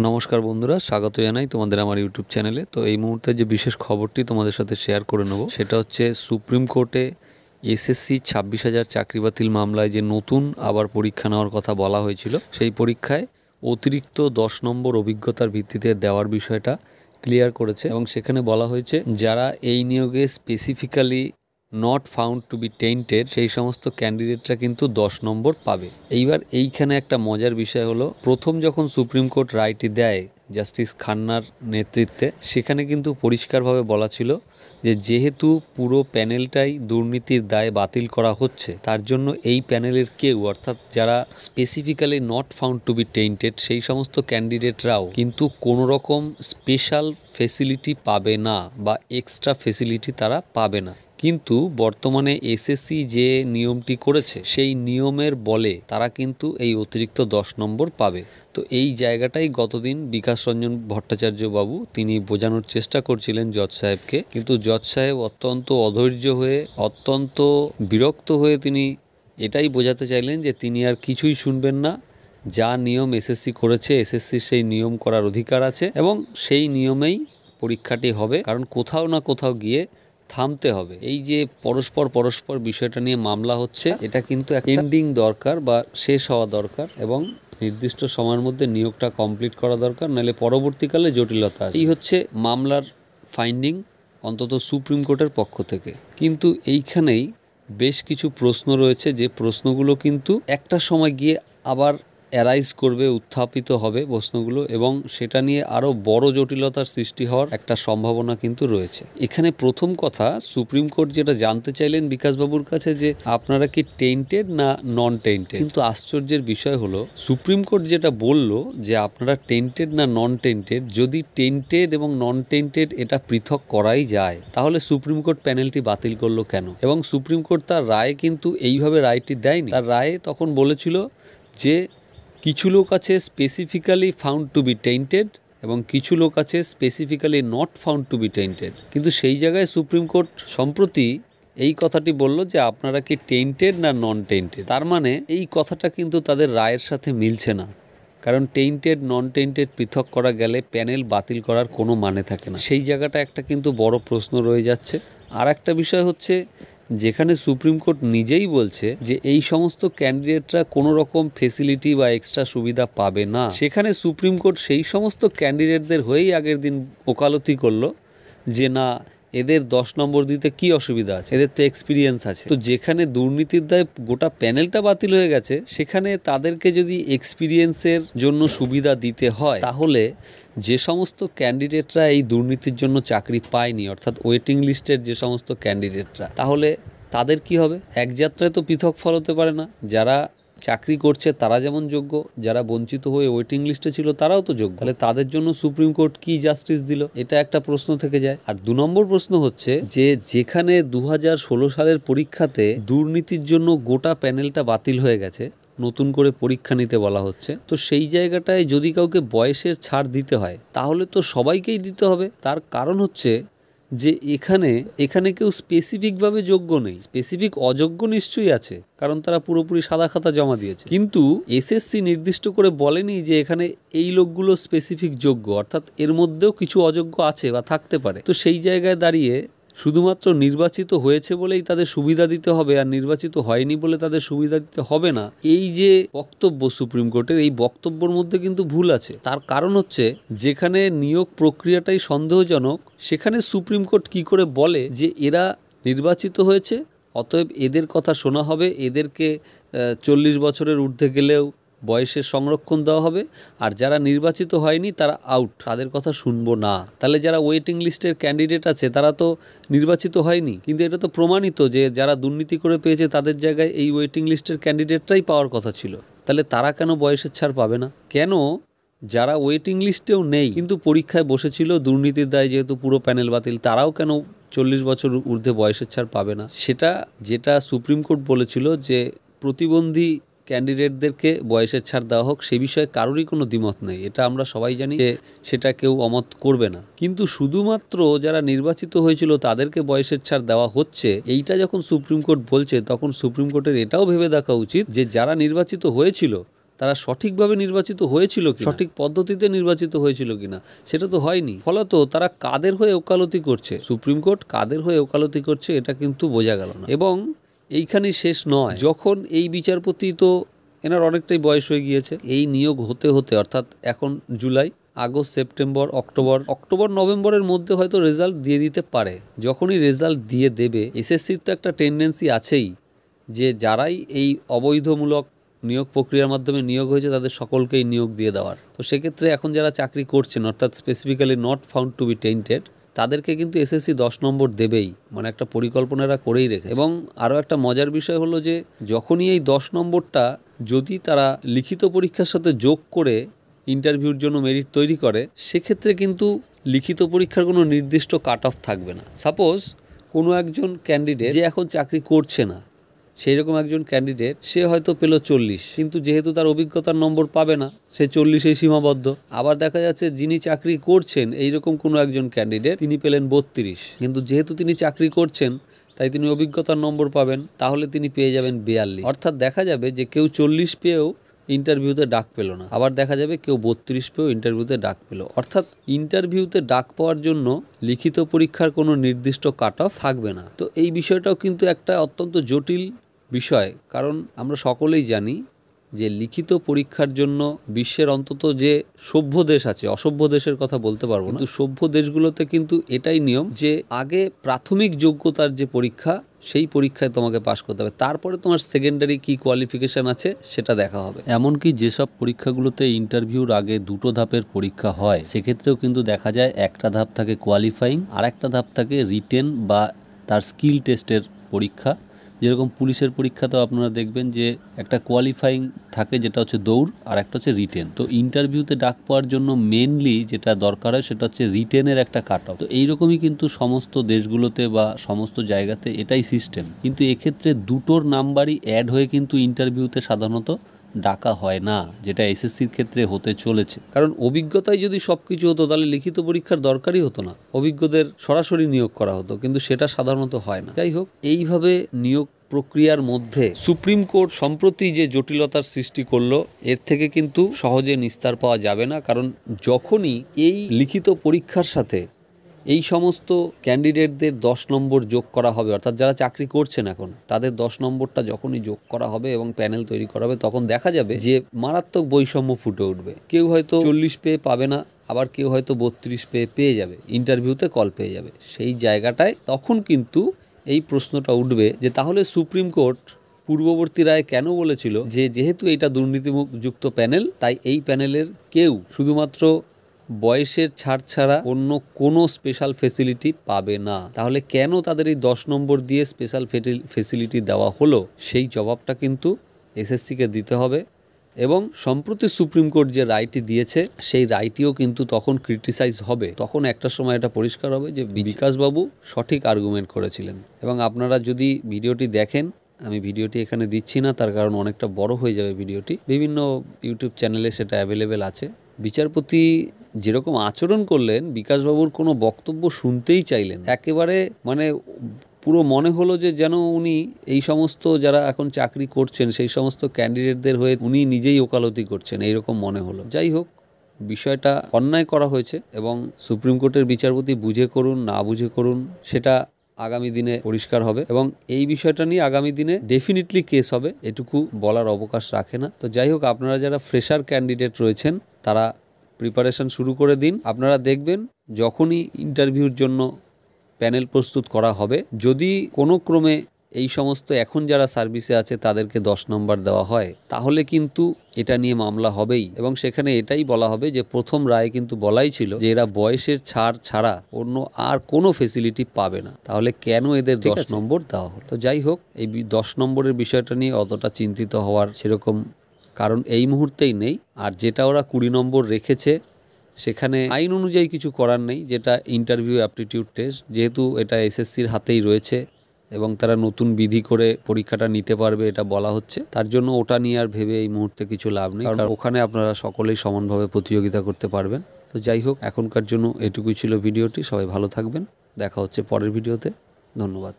নমস্কার বন্ধুরা, স্বাগত জানাই তোমাদের আমার ইউটিউব চ্যানেলে। তো এই মুহূর্তে যে বিশেষ খবরটি তোমাদের সাথে শেয়ার করে নেব সেটা হচ্ছে সুপ্রিম কোর্টে এসএসসি 26,000 চাকরি বাতিল মামলায় যে নতুন আবার পরীক্ষা নেওয়ার কথা বলা হয়েছিল, সেই পরীক্ষায় অতিরিক্ত 10 নম্বর অভিজ্ঞতার ভিত্তিতে দেওয়ার বিষয়টা ক্লিয়ার করেছে এবং সেখানে বলা হয়েছে যারা এই নিয়োগে specifically not found to be tainted সেই সমস্ত ক্যান্ডিডেটরা কিন্তু 10 নম্বর পাবে। এইবার এইখানে একটা মজার বিষয় হলো, প্রথম যখন সুপ্রিম কোর্ট রায়টি দেয় জাস্টিস খান্নার নেতৃত্বে, সেখানে কিন্তু পরিষ্কারভাবে বলা ছিল যে যেহেতু পুরো প্যানেলটাই দুর্নীতির দায়ে বাতিল করা হচ্ছে, তার জন্য এই প্যানেলের কেউ অর্থাৎ যারা specifically not found to be tainted সেই সমস্ত ক্যান্ডিডেটরাও কিন্তু কোনো রকম স্পেশাল ফেসিলিটি পাবে না বা এক্সট্রা ফেসিলিটি তারা পাবে না। কিন্তু বর্তমানে এসএসসি যে নিয়মটি করেছে সেই নিয়মের বলে তারা কিন্তু এই অতিরিক্ত 10 নম্বর পাবে। তো এই জায়গাটাই গতদিন বিকাশ রঞ্জন ভট্টাচার্য বাবু তিনি বোঝানোর চেষ্টা করছিলেন জজ সাহেবকে, কিন্তু জজ সাহেব অত্যন্ত অধৈর্য হয়ে অত্যন্ত বিরক্ত হয়ে তিনি এটাই বোঝাতে চাইলেন যে তিনি আর কিছুই শুনবেন না। যা নিয়ম এসএসসি করেছে, এসএসসির সেই নিয়ম করার অধিকার আছে এবং সেই নিয়মেই পরীক্ষাটি হবে, কারণ কোথাও না কোথাও গিয়ে থামতে হবে। এই যে পরস্পর বিষয়টা নিয়ে মামলা হচ্ছে, এটা কিন্তু এন্ডিং দরকার বা শেষ হওয়া দরকার এবং নির্দিষ্ট সময়ের মধ্যে নিয়োগটা কমপ্লিট করা দরকার, নাহলে পরবর্তীকালে জটিলতা আসে। এই হচ্ছে মামলার ফাইন্ডিং অন্তত সুপ্রিম কোর্টের পক্ষ থেকে। কিন্তু এইখানেই বেশ কিছু প্রশ্ন রয়েছে, যে প্রশ্নগুলো কিন্তু একটা সময় গিয়ে আবার অ্যারাইজ করবে, উত্থাপিত হবে প্রশ্নগুলো এবং সেটা নিয়ে আরও বড় জটিলতার সৃষ্টি হওয়ার একটা সম্ভাবনা কিন্তু রয়েছে। এখানে প্রথম কথা, সুপ্রিম কোর্ট যেটা জানতে চাইলেন বিকাশবাবুর কাছে যে আপনারা কি টেন্টেড না নন টেন্টেড, কিন্তু আশ্চর্যের বিষয় হলো সুপ্রিম কোর্ট যেটা বলল যে আপনারা টেন্টেড না নন টেন্টেড, যদি টেন্টেড এবং নন টেন্টেড এটা পৃথক করাই যায় তাহলে সুপ্রিম কোর্ট প্যানেলটি বাতিল করলো কেন? এবং সুপ্রিম কোর্ট তার রায়ে কিন্তু এইভাবে রায়টি দেয়নি। তার রায়ে তখন বলেছিল যে কিছু লোক আছে specifically found to be tainted এবং কিছু লোক আছে specifically not found to be tainted. কিন্তু সেই জায়গায় সুপ্রিম কোর্ট সম্প্রতি এই কথাটি বলল যে আপনারা কি টেন্টেড না নন টেন্টেড। তার মানে এই কথাটা কিন্তু তাদের রায়ের সাথে মিলছে না, কারণ টেন্টেড নন টেন্টেড পৃথক করা গেলে প্যানেল বাতিল করার কোনো মানে থাকে না। সেই জায়গাটা একটা কিন্তু বড় প্রশ্ন রয়ে যাচ্ছে। আর একটা বিষয় হচ্ছে, যেখানে সুপ্রিম কোর্ট নিজেই বলছে যে এই সমস্ত ক্যান্ডিডেটরা কোনো রকম ফেসিলিটি বা এক্সট্রা সুবিধা পাবে না, সেখানে সুপ্রিম কোর্ট সেই সমস্ত ক্যান্ডিডেটদের হয়েই আগের দিন ওকালতি করলো যে না, এদের 10 নম্বর দিতে কি অসুবিধা আছে, এদের তো এক্সপিরিয়েন্স আছে। তো যেখানে দুর্নীতির দায়ে গোটা প্যানেলটা বাতিল হয়ে গেছে, সেখানে তাদেরকে যদি এক্সপিরিয়েন্সের জন্য সুবিধা দিতে হয়, তাহলে যে সমস্ত ক্যান্ডিডেটরা এই দুর্নীতির জন্য চাকরি পায়নি অর্থাৎ ওয়েটিং লিস্টের যে সমস্ত ক্যান্ডিডেটরা, তাহলে তাদের কি হবে? এক যাত্রায় তো পৃথক ফল হতে পারে না। যারা চাকরি করছে তারা যেমন যোগ্য, যারা বঞ্চিত হয়ে ওয়েটিং লিস্টে ছিল তারাও তো যোগ্য, তাহলে তাদের জন্য সুপ্রিম কোর্ট কি জাস্টিস দিল? এটা একটা প্রশ্ন থেকে যায়। আর 2 নম্বর প্রশ্ন হচ্ছে যে যেখানে 2016 সালের পরীক্ষাতে দুর্নীতির জন্য গোটা প্যানেলটা বাতিল হয়ে গেছে, নতুন করে পরীক্ষা নিতে বলা হচ্ছে, তো সেই জায়গাটায় যদি কাউকে বয়সের ছাড় দিতে হয় তাহলে তো সবাইকেই দিতে হবে। তার কারণ হচ্ছে যে এখানে কেউ স্পেসিফিকভাবে যোগ্য নেই। স্পেসিফিক অযোগ্য নিশ্চয়ই আছে, কারণ তারা পুরোপুরি সাদা খাতা জমা দিয়েছে, কিন্তু এসএসসি নির্দিষ্ট করে বলেনি যে এখানে এই লোকগুলো স্পেসিফিক যোগ্য, অর্থাৎ এর মধ্যেও কিছু অযোগ্য আছে বা থাকতে পারে। তো সেই জায়গায় দাঁড়িয়ে শুধুমাত্র নির্বাচিত হয়েছে বলেই তাদের সুবিধা দিতে হবে আর নির্বাচিত হয়নি বলে তাদের সুবিধা দিতে হবে না, এই যে বক্তব্য সুপ্রিম কোর্টের, এই বক্তব্যের মধ্যে কিন্তু ভুল আছে। তার কারণ হচ্ছে যেখানে নিয়োগ প্রক্রিয়াটাই সন্দেহজনক, সেখানে সুপ্রিম কোর্ট কি করে বলে যে এরা নির্বাচিত হয়েছে অতএব এদের কথা শোনা হবে, এদেরকে 40 বছরের ঊর্ধ্বে গেলেও বয়সের সংরক্ষণ দেওয়া হবে, আর যারা নির্বাচিত হয়নি তারা আউট, তাদের কথা শুনবো না। তাহলে যারা ওয়েটিং লিস্টের ক্যান্ডিডেট আছে তারা তো নির্বাচিত হয়নি, কিন্তু এটা তো প্রমাণিত যে যারা দুর্নীতি করে পেয়েছে তাদের জায়গায় এই ওয়েটিং লিস্টের ক্যান্ডিডেটরাই পাওয়ার কথা ছিল। তাহলে তারা কেন বয়সের ছাড় পাবে না? কেন যারা ওয়েটিং লিস্টেও নেই কিন্তু পরীক্ষায় বসেছিল দুর্নীতির দায়ে যেহেতু পুরো প্যানেল বাতিল, তারাও কেন 40 বছর ঊর্ধ্বে বয়সের ছাড় পাবে না? সেটা যেটা সুপ্রিম কোর্ট বলেছিল যে প্রতিবন্ধী ক্যান্ডিডেটদেরকে বয়সের ছাড় দেওয়া হোক, সে বিষয়ে কারোরই কোনো দ্বিমত নেই, এটা আমরা সবাই জানি যে সেটা কেউ অমত করবে না। কিন্তু শুধুমাত্র যারা নির্বাচিত হয়েছিল তাদেরকে বয়সের ছাড় দেওয়া হচ্ছে, এইটা যখন সুপ্রিম কোর্ট বলছে তখন সুপ্রিম কোর্টের এটাও ভেবে দেখা উচিত যে যারা নির্বাচিত হয়েছিল তারা সঠিকভাবে নির্বাচিত হয়েছিল কি, সঠিক পদ্ধতিতে নির্বাচিত হয়েছিল কিনা, সেটা তো হয়নি। ফলত তারা কাদের হয়ে ওকালতি করছে, সুপ্রিম কোর্ট কাদের হয়ে ওকালতি করছে, এটা কিন্তু বোঝা গেল না। এবং এইখানেই শেষ নয়, যখন এই বিচারপতি তো এনার অনেকটাই বয়স হয়ে গিয়েছে, এই নিয়োগ হতে হতে অর্থাৎ এখন জুলাই, আগস্ট, সেপ্টেম্বর, অক্টোবর নভেম্বরের মধ্যে হয়তো রেজাল্ট দিয়ে দিতে পারে। যখনই রেজাল্ট দিয়ে দেবে, এসএসসির তো একটা টেন্ডেন্সি আছেই যে যারাই এই অবৈধমূলক নিয়োগ প্রক্রিয়ার মাধ্যমে নিয়োগ হয়েছে তাদের সকলকেই নিয়োগ দিয়ে দেওয়ার। তো সেক্ষেত্রে এখন যারা চাকরি করছেন, অর্থাৎ specifically not found to be tainted, তাদেরকে কিন্তু এসএসসি 10 নম্বর দেবেই, মানে একটা পরিকল্পনারা করেই রেখে। এবং আরও একটা মজার বিষয় হলো যে যখনই এই 10 নম্বরটা যদি তারা লিখিত পরীক্ষার সাথে যোগ করে ইন্টারভিউর জন্য মেরিট তৈরি করে, সেক্ষেত্রে কিন্তু লিখিত পরীক্ষার কোনো নির্দিষ্ট কাট অফ থাকবে না। সাপোজ কোনো একজন ক্যান্ডিডেট যে এখন চাকরি করছে না, সেই রকম একজন ক্যান্ডিডেট সে হয়তো পেল 40, কিন্তু যেহেতু তার অভিজ্ঞতার নম্বর পাবে না, সে 40-এই সীমাবদ্ধ। আবার দেখা যাচ্ছে যিনি চাকরি করছেন এইরকম কোনো একজন ক্যান্ডিডেট, তিনি পেলেন 32, কিন্তু যেহেতু তিনি চাকরি করছেন তাই তিনি অভিজ্ঞতার নম্বর পাবেন, তাহলে তিনি পেয়ে যাবেন 42। অর্থাৎ দেখা যাবে যে কেউ 40 পেয়েও ইন্টারভিউতে ডাক পেল না, আবার দেখা যাবে কেউ 32 পেয়েও ইন্টারভিউতে ডাক পেল। অর্থাৎ ইন্টারভিউতে ডাক পাওয়ার জন্য লিখিত পরীক্ষার কোনো নির্দিষ্ট কাট অফ থাকবে না। তো এই বিষয়টাও কিন্তু একটা অত্যন্ত জটিল বিষয়, কারণ আমরা সকলেই জানি যে লিখিত পরীক্ষার জন্য বিশ্বের অন্তত যে সভ্য দেশ আছে, অসভ্য দেশের কথা বলতে পারবো না, কিন্তু সভ্য দেশগুলোতে কিন্তু এটাই নিয়ম যে আগে প্রাথমিক যোগ্যতার যে পরীক্ষা, সেই পরীক্ষায় তোমাকে পাশ করতে হবে, তারপরে তোমার সেকেন্ডারি কি কোয়ালিফিকেশান আছে সেটা দেখা হবে। এমনকি যেসব পরীক্ষাগুলোতে ইন্টারভিউর আগে 2টো ধাপের পরীক্ষা হয়, সেক্ষেত্রেও কিন্তু দেখা যায় একটা ধাপ থাকে কোয়ালিফাইং, আর একটা ধাপ থাকে রিটেন বা তার স্কিল টেস্টের পরীক্ষা। যেরকম পুলিশের পরীক্ষাতেও আপনারা দেখবেন যে একটা কোয়ালিফাইং থাকে যেটা হচ্ছে দৌড়, আর একটা হচ্ছে রিটেন। তো ইন্টারভিউতে ডাক পাওয়ার জন্য মেনলি যেটা দরকার হয় সেটা হচ্ছে রিটেনের একটা কাট অফ। তো এইরকমই কিন্তু সমস্ত দেশগুলোতে বা সমস্ত জায়গাতে এটাই সিস্টেম, কিন্তু এক্ষেত্রে 2টোর নাম্বারই অ্যাড হয়ে কিন্তু ইন্টারভিউতে সাধারণত ডাকা হয় না, যেটা এসএসসির ক্ষেত্রে হতে চলেছে। কারণ অভিজ্ঞতায় যদি সব কিছু হতো তাহলে লিখিত পরীক্ষার দরকারই হতো না, অভিজ্ঞদের সরাসরি নিয়োগ করা হতো, কিন্তু সেটা সাধারণত হয় না। যাই হোক, এইভাবে নিয়োগ প্রক্রিয়ার মধ্যে সুপ্রিম কোর্ট সম্প্রতি যে জটিলতার সৃষ্টি করলো, এর থেকে কিন্তু সহজে নিস্তার পাওয়া যাবে না। কারণ যখনই এই লিখিত পরীক্ষার সাথে এই সমস্ত ক্যান্ডিডেটদের 10 নম্বর যোগ করা হবে, অর্থাৎ যারা চাকরি করছেন এখন তাদের 10 নম্বরটা যখনই যোগ করা হবে এবং প্যানেল তৈরি করা হবে, তখন দেখা যাবে যে মারাত্মক বৈষম্য ফুটে উঠবে। কেউ হয়তো 40 পেয়ে পাবে না, আবার কেউ হয়তো 32 পেয়ে যাবে, ইন্টারভিউতে কল পেয়ে যাবে। সেই জায়গাটায় তখন কিন্তু এই প্রশ্নটা উঠবে যে তাহলে সুপ্রিম কোর্ট পূর্ববর্তী রায় কেন বলেছিল যে যেহেতু এটা দুর্নীতিযুক্ত প্যানেল, তাই এই প্যানেলের কেউ শুধুমাত্র বয়সের ছাড় ছাড়া অন্য কোনো স্পেশাল ফেসিলিটি পাবে না। তাহলে কেন তাদের এই 10 নম্বর দিয়ে স্পেশাল ফেসিলিটি দেওয়া হলো, সেই জবাবটা কিন্তু এসএসসিকে দিতে হবে। এবং সম্প্রতি সুপ্রিম কোর্ট যে রায়টি দিয়েছে, সেই রায়টিও কিন্তু তখন ক্রিটিসাইজ হবে। তখন একটা সময় এটা পরিষ্কার হবে যে বিকাশবাবু সঠিক আর্গুমেন্ট করেছিলেন। এবং আপনারা যদি ভিডিওটি দেখেন, আমি ভিডিওটি এখানে দিচ্ছি না, তার কারণ অনেকটা বড় হয়ে যাবে ভিডিওটি, বিভিন্ন ইউটিউব চ্যানেলে সেটা অ্যাভেলেবেল আছে। বিচারপতি যেরকম আচরণ করলেন, বিকাশবাবুর কোনো বক্তব্য শুনতেই চাইলেন, একেবারে মানে পুরো মনে হলো যে যেন উনি এই সমস্ত যারা এখন চাকরি করছেন সেই সমস্ত ক্যান্ডিডেটদের হয়ে উনি নিজেই ওকালতি করছেন, এইরকম মনে হলো। যাই হোক, বিষয়টা অন্যায় করা হয়েছে এবং সুপ্রিম কোর্টের বিচারপতি বুঝে করুন না বুঝে করুন সেটা আগামী দিনে পরিষ্কার হবে, এবং এই বিষয়টা নিয়ে আগামী দিনে ডেফিনেটলি কেস হবে, এটুকু বলার অবকাশ রাখে না। তো যাই হোক, আপনারা যারা ফ্রেশার ক্যান্ডিডেট রয়েছেন তারা প্রিপারেশন শুরু করে দিন। আপনারা দেখবেন যখনই ইন্টারভিউর জন্য প্যানেল প্রস্তুত করা হবে, যদি কোনো ক্রমে এই সমস্ত এখন যারা সার্ভিসে আছে তাদেরকে 10 নম্বর দেওয়া হয়, তাহলে কিন্তু এটা নিয়ে মামলা হবেই। এবং সেখানে এটাই বলা হবে যে প্রথম রায় কিন্তু বলাই ছিল যে এরা বয়সের ছাড় ছাড়া অন্য আর কোনো ফেসিলিটি পাবে না, তাহলে কেন এদের 10 নম্বর দেওয়া হলো। তো যাই হোক, এই 10 নম্বরের বিষয়টা নিয়ে অতটা চিন্তিত হওয়ার সেরকম কারণ এই মুহূর্তেই নেই। আর যেটা ওরা 20 নম্বর রেখেছে, সেখানে আইন অনুযায়ী কিছু করার নেই, যেটা ইন্টারভিউ অ্যাপটিটিউড টেস্ট, যেহেতু এটা এসএসসির হাতেই রয়েছে এবং তারা নতুন বিধি করে পরীক্ষাটা নিতে পারবে এটা বলা হচ্ছে, তার জন্য ওটা নিয়ে আর ভেবে এই মুহূর্তে কিছু লাভ নেই, কারণ ওখানে আপনারা সকলেই সমানভাবে প্রতিযোগিতা করতে পারবেন। তো যাই হোক, এখনকার জন্য এটুকুই ছিল ভিডিওটি। সবাই ভালো থাকবেন, দেখা হচ্ছে পরের ভিডিওতে। ধন্যবাদ।